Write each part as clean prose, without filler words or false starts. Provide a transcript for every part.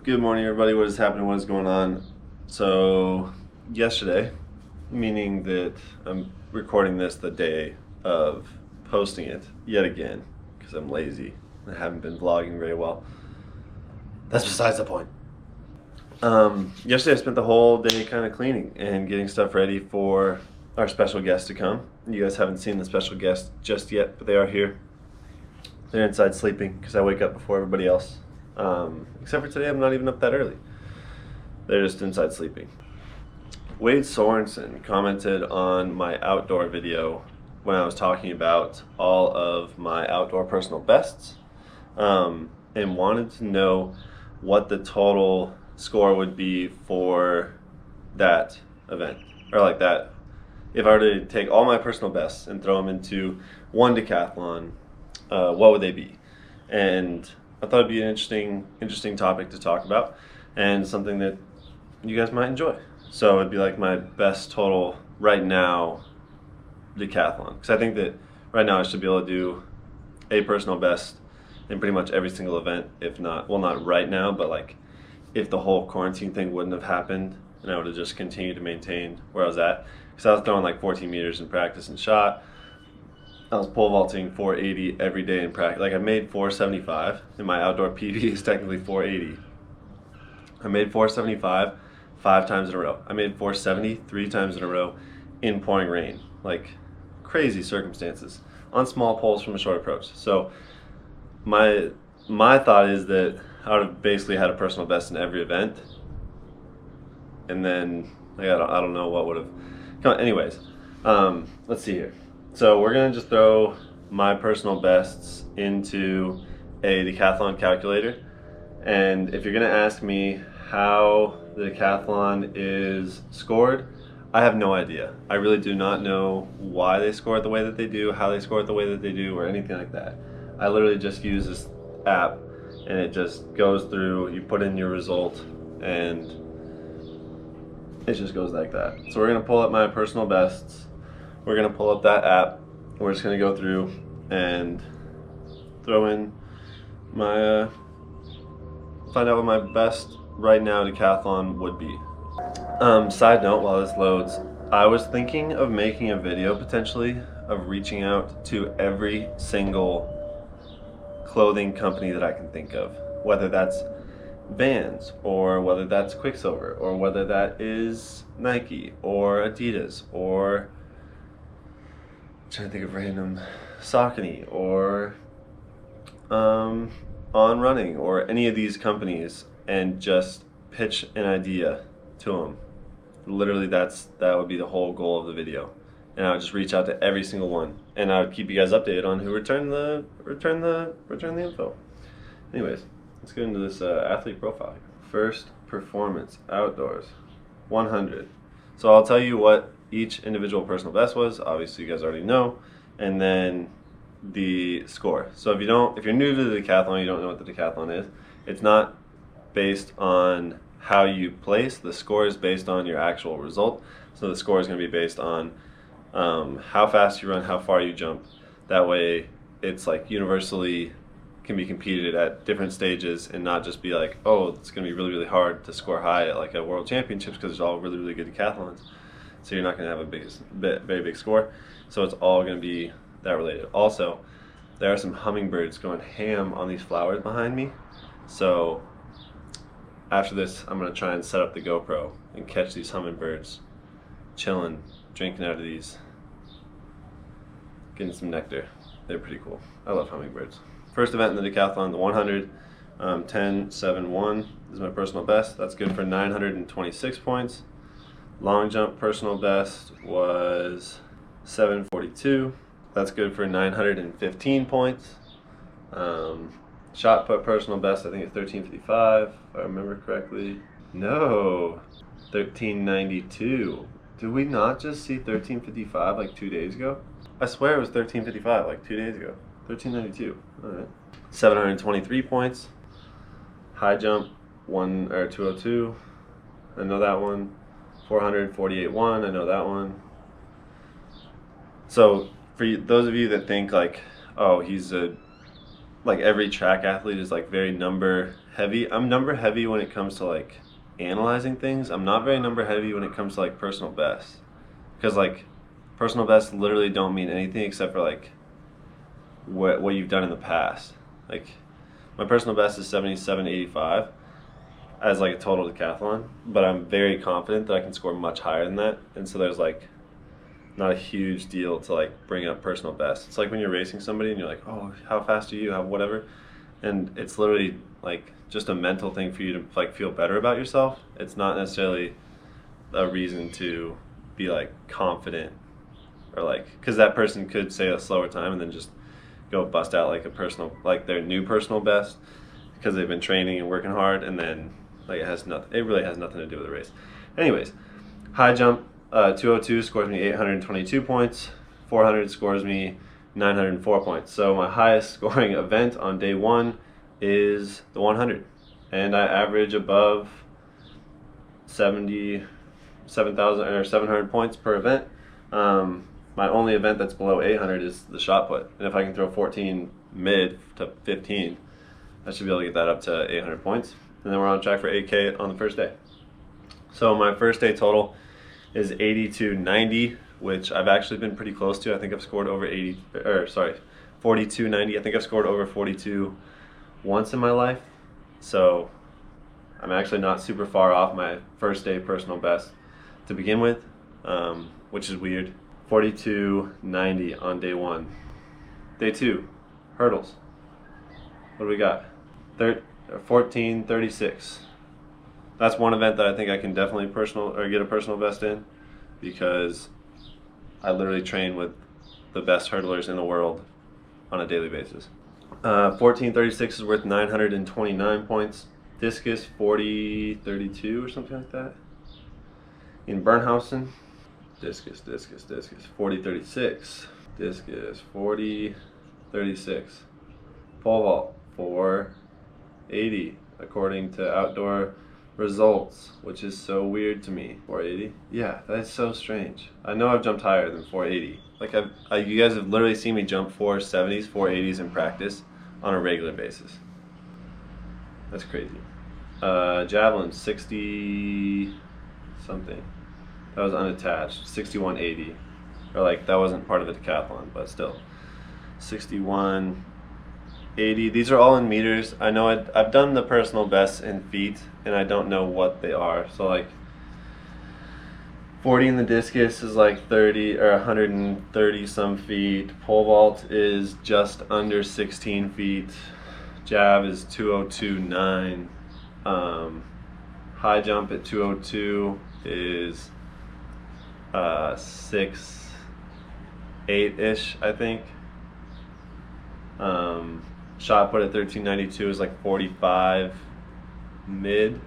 Good morning, everybody. What is happening? What is going on? So, yesterday, meaning that I'm recording this the day of posting it yet again because I'm lazy. I haven't been vlogging very well. That's besides the point. Yesterday, I spent the whole day kind of cleaning and getting stuff ready for our special guest to come. You guys haven't seen the special guest just yet, but they are here. They're inside sleeping because I wake up before everybody else. Except for today, I'm not even up that early. They're just inside sleeping. Wade Sorensen commented on my outdoor video when I was talking about all of my outdoor personal bests, and wanted to know what the total score would be for that event, or like that. If I were to take all my personal bests and throw them into one decathlon, what would they be? And I thought it'd be an interesting topic to talk about, and something that you guys might enjoy. So it'd be like my best total right now decathlon, because I think that right now I should be able to do a personal best in pretty much every single event, if not, well, not right now, but like if the whole quarantine thing wouldn't have happened and I would have just continued to maintain where I was at, because I was throwing like 14 meters in practice and shot. I was pole vaulting 480 every day in practice. Like I made 475, and my outdoor PB is technically 480. I made 475 5 times in a row. I made 470 3 times in a row in pouring rain. Like crazy circumstances on small poles from a short approach. So my thought is that I would have basically had a personal best in every event, and then like, I don't know what would have come. Anyways, let's see here. So we're gonna just throw my personal bests into a decathlon calculator, and if you're gonna ask me how the decathlon is scored, I have no idea. I really do not know why they score it the way that they do, how they score it the way that they do, or anything like that. I literally just use this app, and it just goes through, you put in your result, and it just goes like that. So we're gonna pull up my personal bests. We're gonna pull up that app. We're just gonna go through and throw in my, find out what my best right now decathlon would be. Side note, while this loads, I was thinking of making a video potentially of reaching out to every single clothing company that I can think of, whether that's Vans, or whether that's Quicksilver, or whether that is Nike or Adidas, or I'm trying to think of random, Saucony, or On Running, or any of these companies, and just pitch an idea to them. Literally, that would be the whole goal of the video, and I would just reach out to every single one, and I would keep you guys updated on who returned the info. Anyways, let's get into this athlete profile here. First performance outdoors, 100. So I'll tell you what each individual personal best was. Obviously, you guys already know, and then the score. So if you're new to the decathlon, you don't know what the decathlon is. It's not based on how you place. The score is based on your actual result. So the score is going to be based on how fast you run, how far you jump. That way, it's like universally can be competed at different stages, and not just be like, oh, it's going to be really, really hard to score high at like a world championships because it's all really, really good decathlons. So you're not going to have a very big score. So it's all going to be that related. Also, there are some hummingbirds going ham on these flowers behind me. So after this, I'm going to try and set up the GoPro and catch these hummingbirds chilling, drinking out of these, getting some nectar. They're pretty cool. I love hummingbirds. First event in the decathlon, the 100, 10.71 is my personal best. That's good for 926 points. Long jump personal best was 742. That's good for 915 points. Shot put personal best, I think it's 1355, if I remember correctly. No, 1392. Did we not just see 1355 like 2 days ago? I swear it was 1355 like 2 days ago. 1392. All right. 723 points. High jump 202. I know that one. 448.1. I know that one. So for those of you that think like, oh, he's like every track athlete is like very number heavy. I'm number heavy when it comes to like analyzing things. I'm not very number heavy when it comes to like personal best, because like personal best literally don't mean anything except for like what you've done in the past. Like my personal best is 77.85 as like a total decathlon, but I'm very confident that I can score much higher than that, and so there's like not a huge deal to like bring up personal best. It's like when you're racing somebody and you're like, oh, how fast are you, how whatever, and it's literally like just a mental thing for you to like feel better about yourself. It's not necessarily a reason to be like confident, or like, because that person could say a slower time and then just go bust out like a personal, like their new personal best, because they've been training and working hard, and then like it really has nothing to do with the race. Anyways, high jump, 202 scores me 822 points, 400 scores me 904 points. So my highest scoring event on day one is the 100, and I average above 77,000 or 700 points per event. My only event that's below 800 is the shot put, and if I can throw 14 mid to 15, I should be able to get that up to 800 points, and then we're on track for 8K on the first day. So my first day total is 82.90, which I've actually been pretty close to. I think I've scored over 42.90. I think I've scored over 42 once in my life, so I'm actually not super far off my first day personal best to begin with, which is weird. 42.90 on day one. Day two, hurdles. What do we got? 14.36. That's one event that I think I can definitely get a personal best in, because I literally train with the best hurdlers in the world on a daily basis. 14.36 is worth 929 points. Discus 40.32 or something like that. In Bernhausen, discus 40.36. Discus 40.36. Pole vault 4.80 according to outdoor results, which is so weird to me. 4.80? Yeah, that's so strange. I know I've jumped higher than 4.80. Like you guys have literally seen me jump 4.70s, 4.80s in practice on a regular basis. That's crazy. Javelin 60 something. That was unattached. 61.80. Or like that wasn't part of the decathlon, but still. 61.80. These are all in meters. I know I've done the personal best in feet, and I don't know what they are. So like 40 in the discus is like 30 or 130 some feet. Pole vault is just under 16 feet. Jab is 202.9. High jump at 202 is 6.8-ish, I think. Shot put at 13.92 is like 45 mid,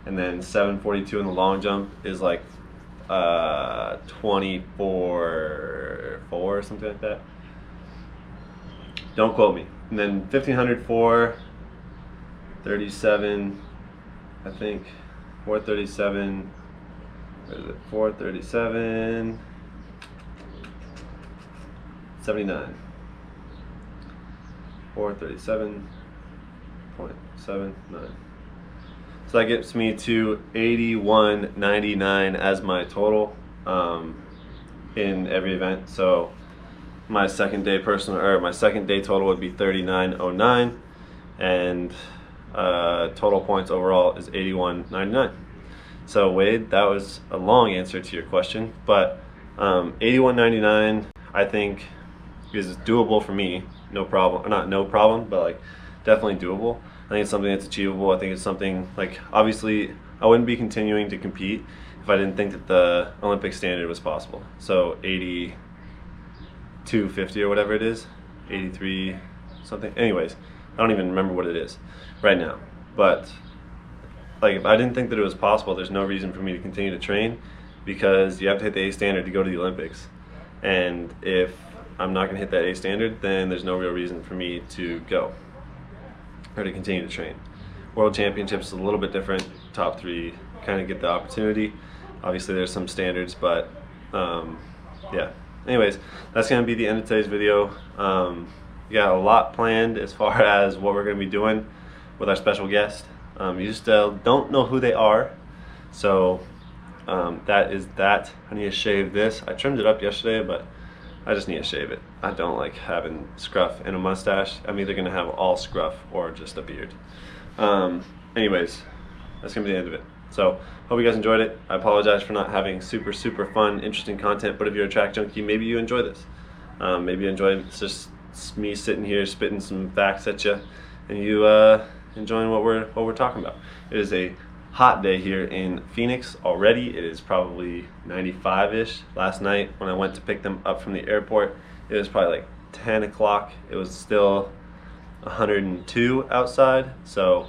and then 7.42 in the long jump is like 24.4 or something like that. Don't quote me. And then 1500 4.37, I think. 4.37. Where is it? 4.37. 79. 437.79. So that gets me to 81.99 as my total in every event. So my second day total would be 39.09, and total points overall is 81.99. So Wade, that was a long answer to your question, but 81.99 I think is doable for me. No problem, or not no problem, but like definitely doable. I think it's something that's achievable. I think it's something like, obviously I wouldn't be continuing to compete if I didn't think that the Olympic standard was possible. So 82.50 or whatever it is, 83 something. Anyways, I don't even remember what it is right now. But like, if I didn't think that it was possible, there's no reason for me to continue to train, because you have to hit the A standard to go to the Olympics. And if I'm not going to hit that A standard, then there's no real reason for me to go or to continue to train. World Championships is a little bit different. Top three kind of get the opportunity. Obviously there's some standards, but yeah. Anyways, that's going to be the end of today's video. We got a lot planned as far as what we're going to be doing. with our special guest. You still don't know who they are, so that is that. I need to shave this. I trimmed it up yesterday, but I just need to shave it. I don't like having scruff and a mustache. I'm either gonna have all scruff or just a beard. Anyways, that's gonna be the end of it. So, hope you guys enjoyed it. I apologize for not having super fun, interesting content, but if you're a track junkie, maybe you enjoy this. Maybe you enjoy just me sitting here spitting some facts at you, and you enjoying what we're talking about. It is a hot day here in Phoenix already. It is probably 95-ish. Last night when I went to pick them up from the airport, it was probably like 10 o'clock. It was still 102 outside, so,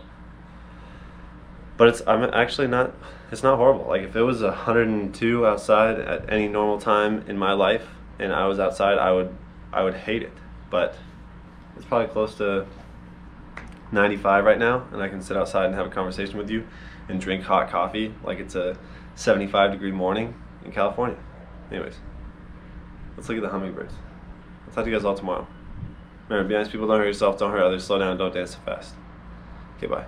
but it's not horrible. Like if it was 102 outside at any normal time in my life and I was outside, I would hate it. But it's probably close to 95 right now, and I can sit outside and have a conversation with you and drink hot coffee like it's a 75-degree morning in California. Anyways, let's look at the hummingbirds. I'll talk to you guys all tomorrow. Remember, be nice people, don't hurt yourself, don't hurt others, slow down, don't dance so fast. Okay, bye.